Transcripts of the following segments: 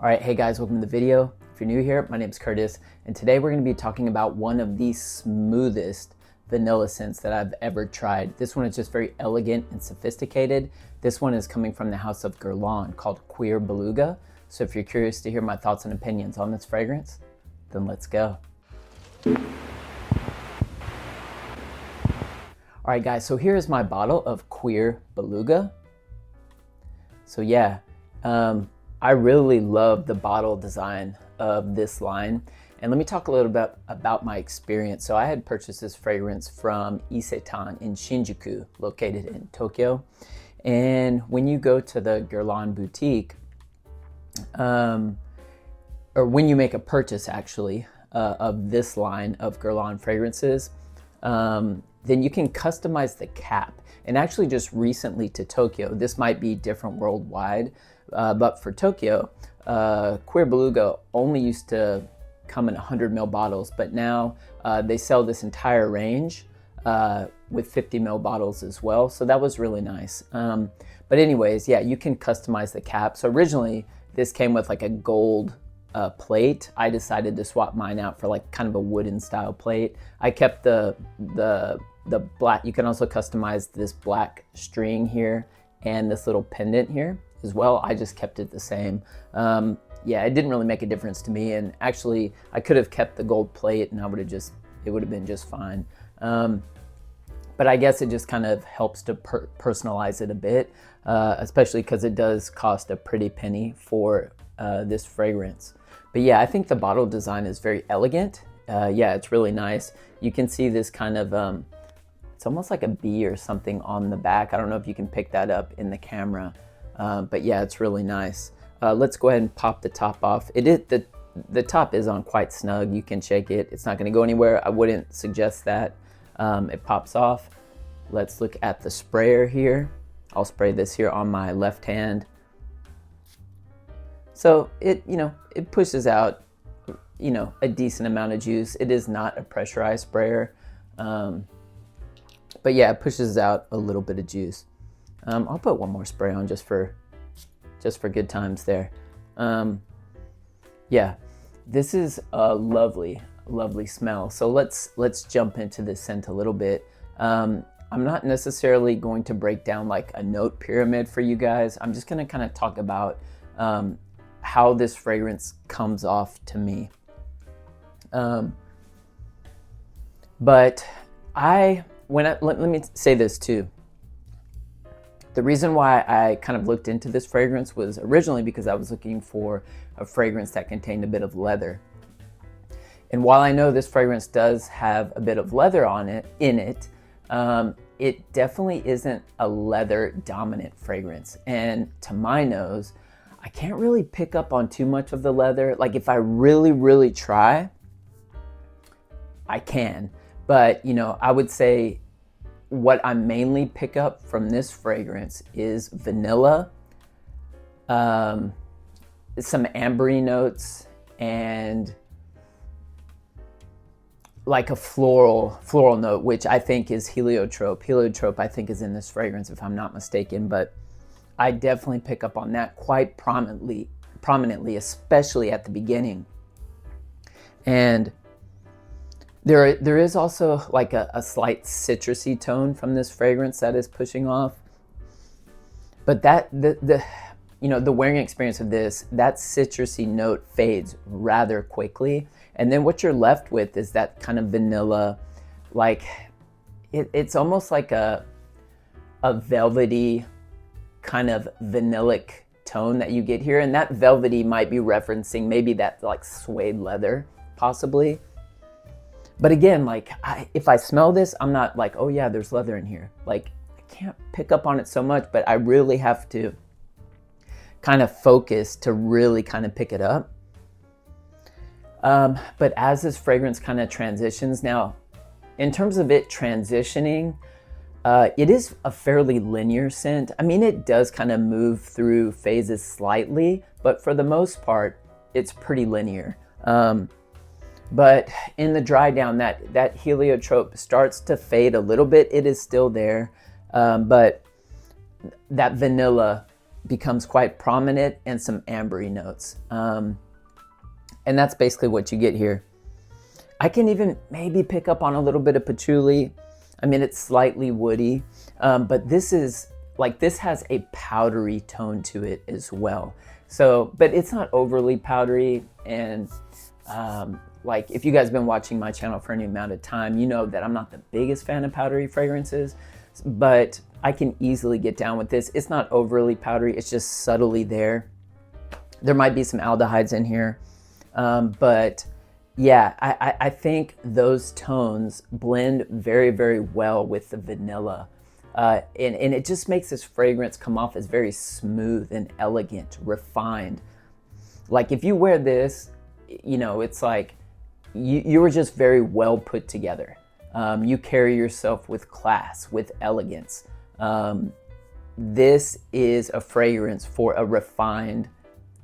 All right, hey guys, welcome to the video. If you're new here, my name is Curtis, and today we're going to be talking about one of the smoothest vanilla scents that I've ever tried. This one is just very elegant and sophisticated. This one is coming from the house of Guerlain called Cuir Beluga. So if you're curious to hear my thoughts and opinions on this fragrance, then let's go. All right guys, so here is my bottle of Cuir Beluga. So yeah, I really love the bottle design of this line. And let me talk a little bit about my experience. So I had purchased this fragrance from Isetan in Shinjuku, located in Tokyo. And when you go to the Guerlain boutique, or when you make a purchase actually of this line of Guerlain fragrances, then you can customize the cap. And actually just recently to Tokyo, this might be different worldwide, but for Tokyo, Cuir Beluga only used to come in 100 ml bottles, but now they sell this entire range with 50 ml bottles as well. So that was really nice. But anyways, yeah, you can customize the cap. So originally this came with like a gold plate. I decided to swap mine out for like kind of a wooden style plate. I kept the black. You can also customize this black string here and this little pendant here as well. I just kept it the same. Yeah, it didn't really make a difference to me. And actually I could have kept the gold plate and it would have been just fine. But I guess it just kind of helps to personalize it a bit, especially because it does cost a pretty penny for this fragrance. But yeah, I think the bottle design is very elegant. Yeah, it's really nice. You can see this kind of, it's almost like a bee or something on the back. I don't know if you can pick that up in the camera, but yeah, it's really nice. Let's go ahead and pop the top off. The top is on quite snug. You can shake it. It's not going to go anywhere. I wouldn't suggest that. It pops off. Let's look at the sprayer here. I'll spray this here on my left hand. So it pushes out, a decent amount of juice. It is not a pressurized sprayer. But yeah, it pushes out a little bit of juice. I'll put one more spray on just for good times there. Yeah, this is a lovely smell. So let's jump into this scent a little bit. I'm not necessarily going to break down like a note pyramid for you guys. I'm just gonna kind of talk about how this fragrance comes off to me. But let me say this too. The reason why I kind of looked into this fragrance was originally because I was looking for a fragrance that contained a bit of leather. And while I know this fragrance does have a bit of leather in it, it definitely isn't a leather dominant fragrance. And to my nose, I can't really pick up on too much of the leather. Like if I really try, I can. But I would say what I mainly pick up from this fragrance is vanilla, some ambery notes, and like a floral note, which I think is heliotrope. Heliotrope I think is in this fragrance if I'm not mistaken, but I definitely pick up on that quite prominently, especially at the beginning. And there is also like a slight citrusy tone from this fragrance that is pushing off. But the wearing experience of this, that citrusy note fades rather quickly. And then what you're left with is that kind of vanilla, like it's almost like a velvety kind of vanillic tone that you get here. And that velvety might be referencing maybe that like suede leather possibly. But again, like if I smell this, I'm not like, oh yeah, there's leather in here. Like I can't pick up on it so much, but I really have to kind of focus to really kind of pick it up. But as this fragrance kind of transitions now, in terms of it transitioning, it is a fairly linear scent. I mean, it does kind of move through phases slightly, but for the most part, it's pretty linear. But in the dry down, that heliotrope starts to fade a little bit. It is still there, but that vanilla becomes quite prominent, and some ambery notes. And that's basically what you get here. I can even maybe pick up on a little bit of patchouli. I mean, it's slightly woody, but this has a powdery tone to it as well. So, but it's not overly powdery. And like, if you guys have been watching my channel for any amount of time, you know that I'm not the biggest fan of powdery fragrances, but I can easily get down with this. It's not overly powdery, it's just subtly there. There might be some aldehydes in here, but yeah, I think those tones blend very, very well with the vanilla. And it just makes this fragrance come off as very smooth and elegant, refined. Like, if you wear this, you know, it's like you were just very well put together. You carry yourself with class, with elegance. This is a fragrance for a refined,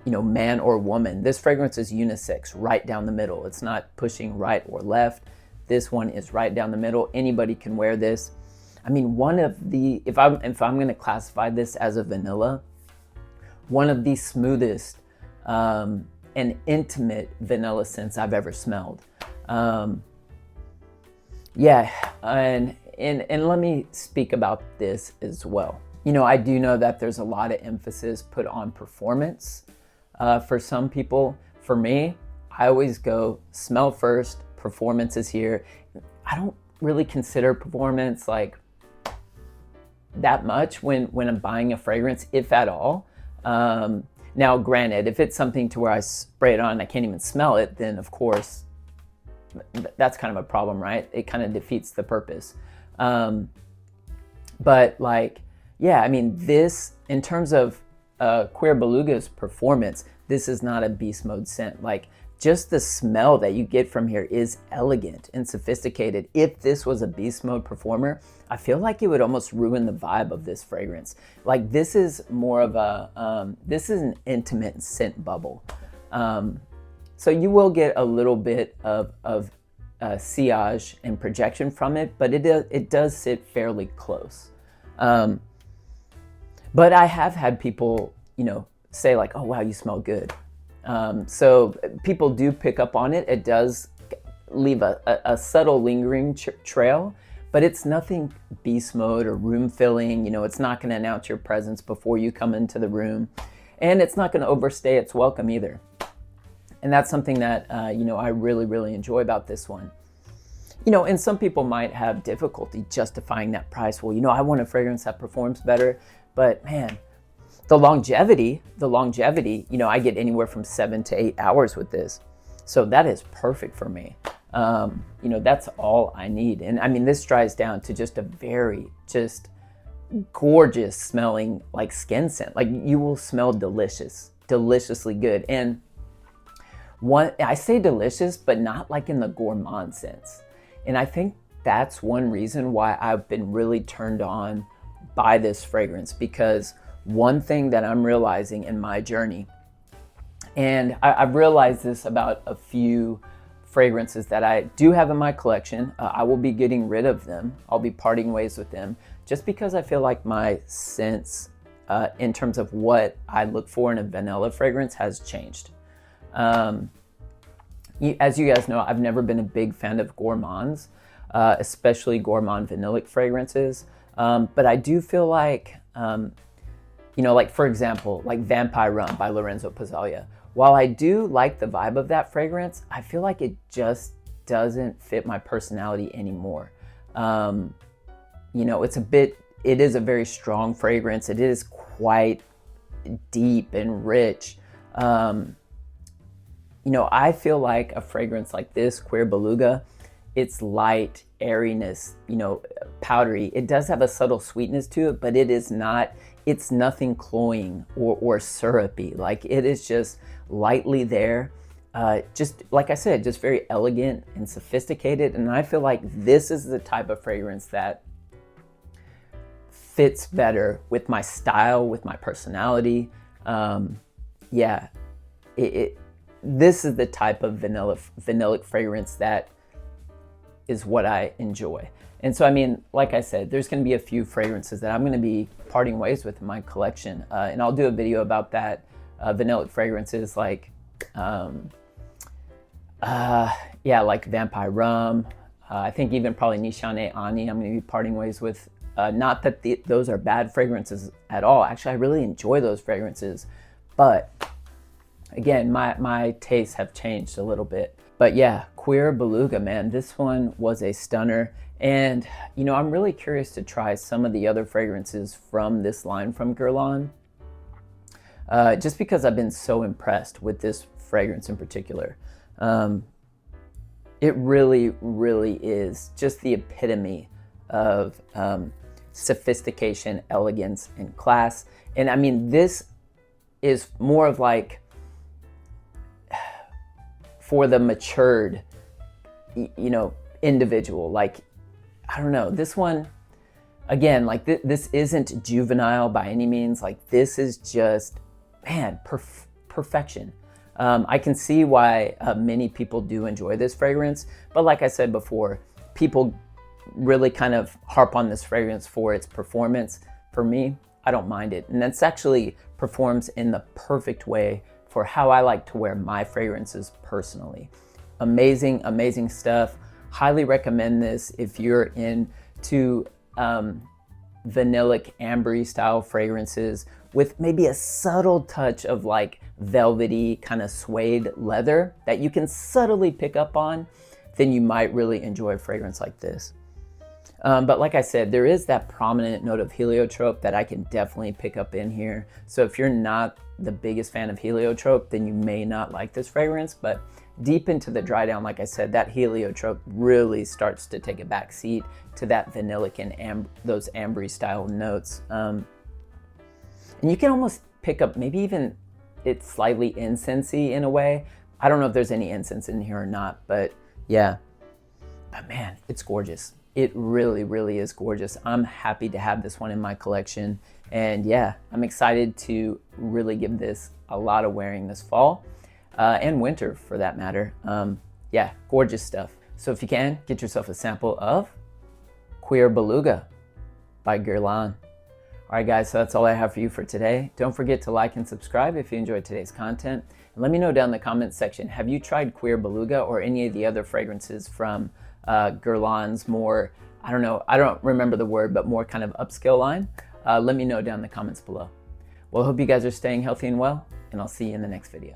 you know, man or woman. This fragrance is unisex, right down the middle. It's not pushing right or left. This one is right down the middle. Anybody can wear this. I mean, one of the, if I'm going to classify this as a vanilla, one of the smoothest and intimate vanilla scents I've ever smelled. Yeah, and let me speak about this as well. You know, I do know that there's a lot of emphasis put on performance for some people. For me, I always go smell first, performance is here. I don't really consider performance like that much when I'm buying a fragrance, if at all. Now, granted, if it's something to where I spray it on and I can't even smell it, then of course, that's kind of a problem, right? It kind of defeats the purpose. But like, yeah, I mean, this, in terms of Cuir Beluga's performance, this is not a beast mode scent. Like, just the smell that you get from here is elegant and sophisticated. If this was a beast mode performer, I feel like it would almost ruin the vibe of this fragrance. Like, this is more of a, this is an intimate scent bubble. So you will get a little bit of sillage and projection from it, but it does sit fairly close. But I have had people, you know, say like, oh wow, you smell good. So people do pick up on it. It does leave a subtle lingering trail, but it's nothing beast mode or room filling. You know, it's not going to announce your presence before you come into the room, and it's not going to overstay its welcome either. And that's something that, you know, I really, really enjoy about this one. You know, and some people might have difficulty justifying that price. Well, you know, I want a fragrance that performs better, but man, the longevity, you know, I get anywhere from 7 to 8 hours with this. So that is perfect for me. You know, that's all I need. And I mean, this dries down to just a very, just gorgeous smelling, like, skin scent. Like, you will smell delicious, deliciously good. And I say delicious, but not like in the gourmand sense. And I think that's one reason why I've been really turned on by this fragrance, because one thing that I'm realizing in my journey, and I've realized this about a few fragrances that I do have in my collection. I will be getting rid of them. I'll be parting ways with them, just because I feel like my sense in terms of what I look for in a vanilla fragrance has changed. As you guys know, I've never been a big fan of gourmands, especially gourmand vanillic fragrances. But I do feel like, you know, like, for example, like Vampire Rum by Lorenzo Pizzalia. While I do like the vibe of that fragrance, I feel like it just doesn't fit my personality anymore. You know, it is a very strong fragrance. It is quite deep and rich. You know, I feel like a fragrance like this, Cuir Beluga, it's light, airiness, you know, powdery. It does have a subtle sweetness to it, but it's nothing cloying or syrupy. Like, it is just lightly there. Just like I said, just very elegant and sophisticated. And I feel like this is the type of fragrance that fits better with my style, with my personality. Yeah, this is the type of vanillic fragrance that is what I enjoy. And so, I mean, like I said, there's going to be a few fragrances that I'm going to be parting ways with in my collection. And I'll do a video about that. Vanillic fragrances like, like Vampire Rum. I think even probably Nishane Ani I'm going to be parting ways with. Not that those are bad fragrances at all. Actually, I really enjoy those fragrances. But again, my tastes have changed a little bit. But yeah, Cuir Beluga, man, this one was a stunner. And, you know, I'm really curious to try some of the other fragrances from this line from Guerlain. Just because I've been so impressed with this fragrance in particular. It really, really is just the epitome of sophistication, elegance, and class. And I mean, this is more of like for the matured, you know, individual. Like, I don't know, this one, again, like this isn't juvenile by any means. Like, this is just, man, perfection. I can see why many people do enjoy this fragrance, but like I said before, people really kind of harp on this fragrance for its performance. For me, I don't mind it, and that's actually performs in the perfect way for how I like to wear my fragrances personally. Amazing, amazing stuff. Highly recommend this if you're into vanillic ambery style fragrances with maybe a subtle touch of like velvety kind of suede leather that you can subtly pick up on. Then you might really enjoy a fragrance like this. But like I said, there is that prominent note of heliotrope that I can definitely pick up in here. So if you're not the biggest fan of heliotrope, then you may not like this fragrance. But deep into the dry down, like I said, that heliotrope really starts to take a back seat to that vanillic and those ambery style notes. And you can almost pick up maybe even it's slightly incensey in a way. I don't know if there's any incense in here or not, but yeah. But man, it's gorgeous. It really, really is gorgeous. I'm happy to have this one in my collection. And yeah, I'm excited to really give this a lot of wearing this fall and winter for that matter. Yeah, gorgeous stuff. So if you can, get yourself a sample of Cuir Beluga by Guerlain. All right, guys, so that's all I have for you for today. Don't forget to like and subscribe if you enjoyed today's content. And let me know down in the comments section, have you tried Cuir Beluga or any of the other fragrances from Guerlain's more, I don't know, I don't remember the word, but more kind of upscale line? Let me know down in the comments below. Well, I hope you guys are staying healthy and well, and I'll see you in the next video.